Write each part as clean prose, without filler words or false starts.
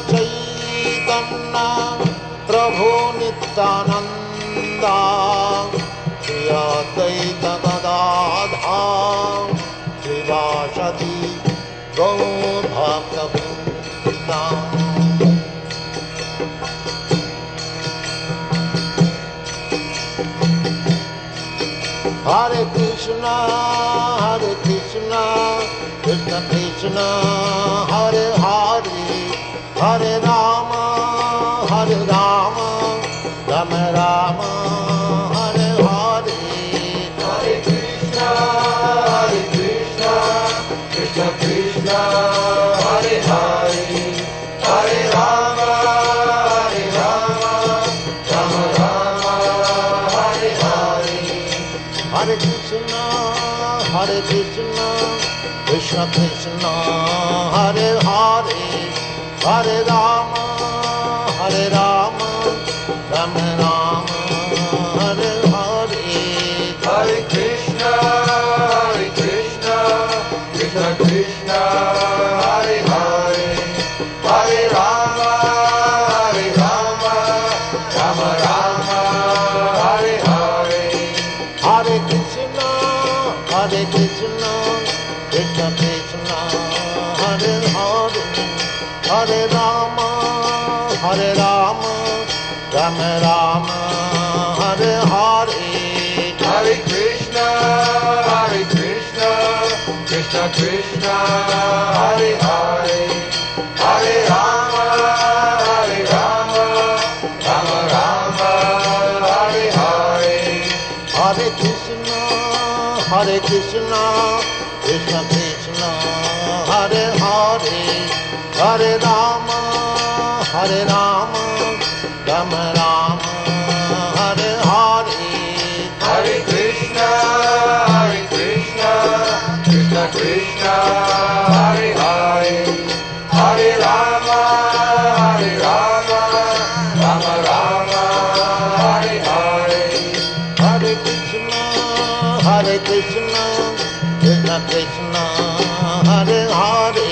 चैतन्य प्रभु नित्यानंद श्री अद्वैत गदाधर श्रीवासदि गौर भक्तवृंद। Hare Krishna, Krishna Krishna, Hare Hare, Hare Rama, Rama Rama, Hare Hare. Hare Krishna, Krishna Krishna, Hare Hare, Hare Rama, Rama Rama, Hare Hare. Hare Krishna, Krishna Krishna, Hare Hare, Hare Rama, Rama Rama, Hare Hare. Hare Krishna, Krishna Krishna, Hare Hare, Hare Rama, Rama Rama, Hare Hare. Hare Krishna, Krishna Krishna, Hare Hare, Hare Rama, Rama Rama, Hare Hare. Hare Krishna, Krishna Krishna, Hare Hare, Hare Rama, Rama Rama, Hare Hare. Hare Krishna, Krishna Krishna, Hare Hare, Hare Rama, Rama Rama, Hare Hare. Hare Krishna, Krishna Krishna, Hare Hare, Hare Rama, Rama Rama, Hare Hare. Hare Krishna, Krishna Krishna, Hare Hare,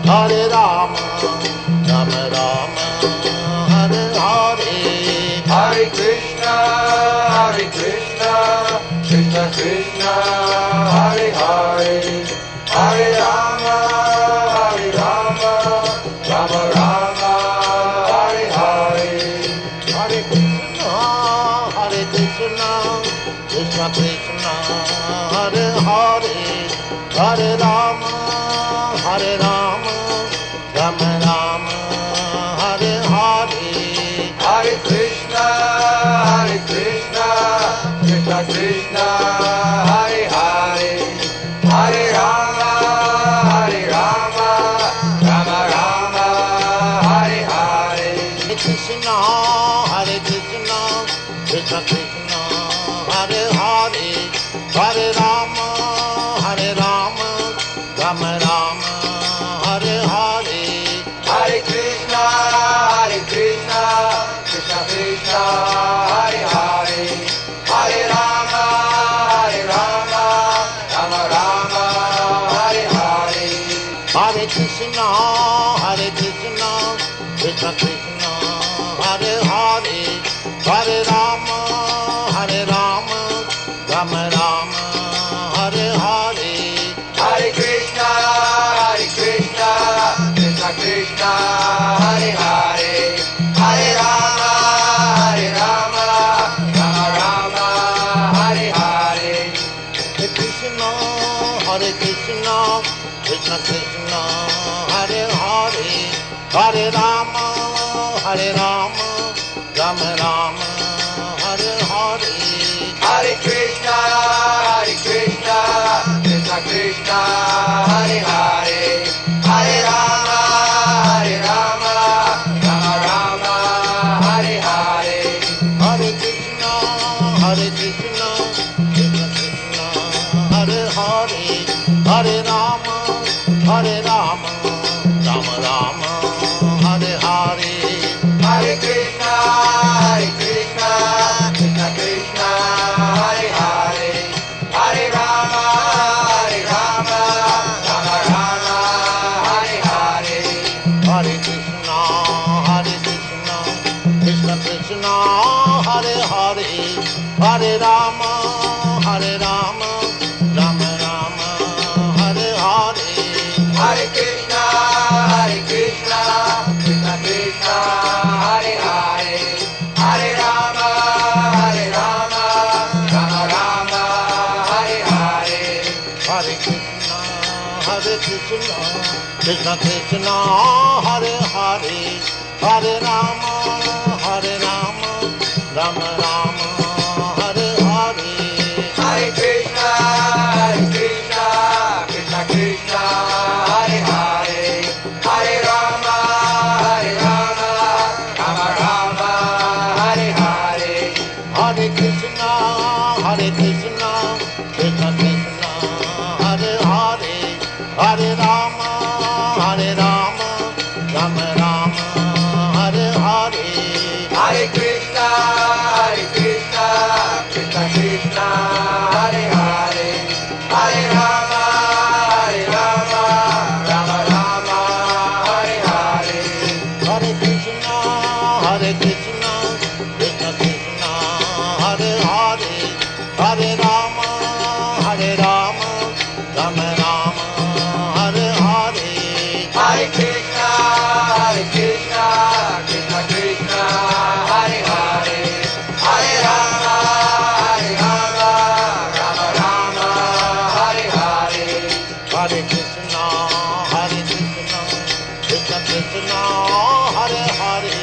Hare Rama, Rama Rama, Hare Hare. Hare Krishna, Krishna Krishna, Hare Hare, Hare Rama, Rama Rama, Hare Hare. Hare Krishna, Krishna Krishna, Hare Hare, Hare Rama, Rama Rama, Hare Hare. Hare Krishna, Krishna Krishna, Hare Hare, Hare Rama, Rama Rama, Hare Hare. Hare Krishna, Krishna Krishna, Hare Hare, Hare Rama, Rama Rama, Hare Hare. Hare Krishna, Krishna Krishna, Hare Hare, Hare Rama, Rama Rama, Hare Hare. Hare Krishna, Krishna Krishna, Hare Hare, Hare Rama, Rama Rama, Hare Hare. Hare Krishna, Krishna Krishna, Hare Hare, Hare Rama, Rama Rama, Hare Hare. Hare Krishna, Krishna Krishna, Hare Hare, Hare Rama, Rama Rama, Hare Hare. Hare Krishna, Krishna Krishna, Hare Hare, Hare Rama, Rama Rama, Hare Hare. Hare Krishna, Krishna Krishna, Hare Hare, Hare Rama, Rama Rama, Hare Hare. Hare Krishna, Krishna Krishna, Hare Hare, Hare Rama, Rama Rama, Krishna, Hare Krishna, Krishna Krishna, Hare Hare, Hare Rama, Hare Rama, Rama Rama, Hare Hare. Hare Krishna, Krishna Krishna, Hare Hare, Hare Rama, Rama Rama, Hare Hare. Hare Krishna, Krishna Krishna, Hare Hare, Hare Rama, Rama Rama, Hare Hare. Hare Krishna, Krishna Krishna, Hare Hare, Hare Rama, Rama Rama, Hare Hare. Hare Krishna, Krishna Krishna, Hare Hare, Hare Rama, Rama Rama, Hare Hare. Hare Krishna, Krishna Krishna, Hare Hare, Hare Rama, Rama Rama, Hare Hare. Hare Krishna, Krishna Krishna, Hare Hare, Hare Rama, Rama Rama, Hare Hare. Hare Krishna, Krishna Krishna, Hare Hare, Hare Rama, Rama Rama, Hare Hare. Hare Krishna, Krishna Krishna, Hare Hare,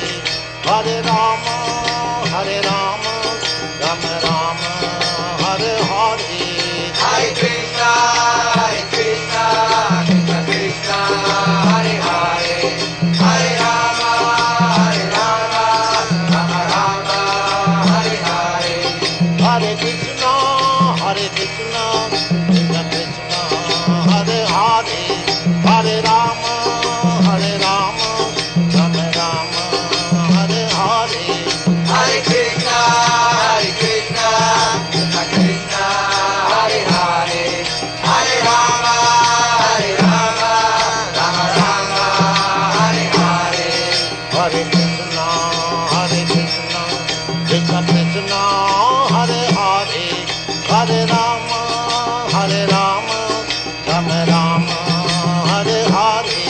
Hare Rama, Rama Rama, Hare Hare. Hare Krishna, Krishna Krishna, Hare Hare, Hare Rama, Rama Rama, Hare Hare. Hare Krishna, Krishna Krishna, Hare Hare, Hare Rama, Rama Rama, Hare Hare. Hare Krishna, Krishna Krishna, Hare Hare, Hare Rama, Rama Rama, Hare Hare. Hare Krishna, Krishna Krishna, Hare Hare, Hare Rama, Rama Rama, Hare Hare.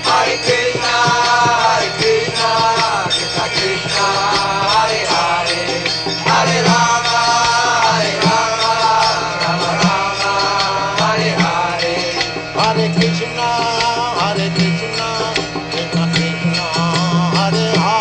Hare Krishna, Krishna Krishna, Hare Hare, Hare Rama, Rama Rama, Hare Hare. Hare Krishna, Krishna Krishna, Hare Hare.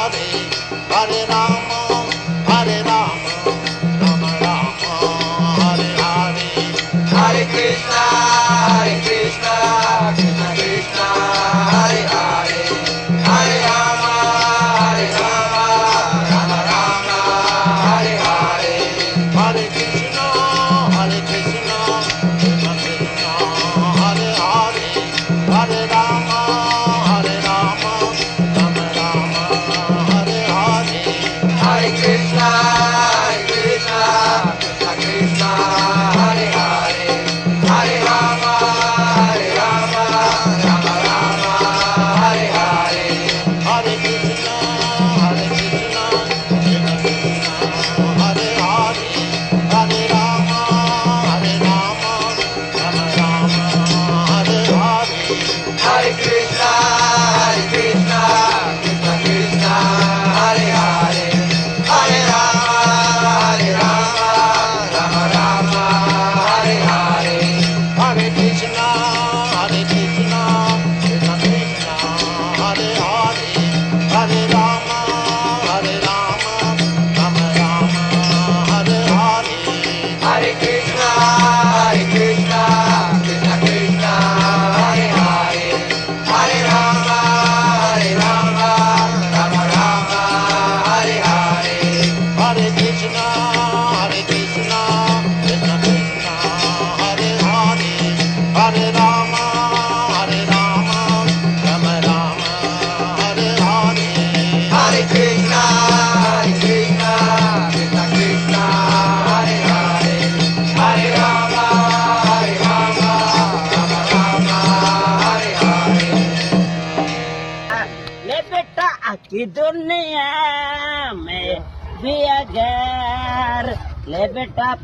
की दुनिया में भी अगर ले बेटा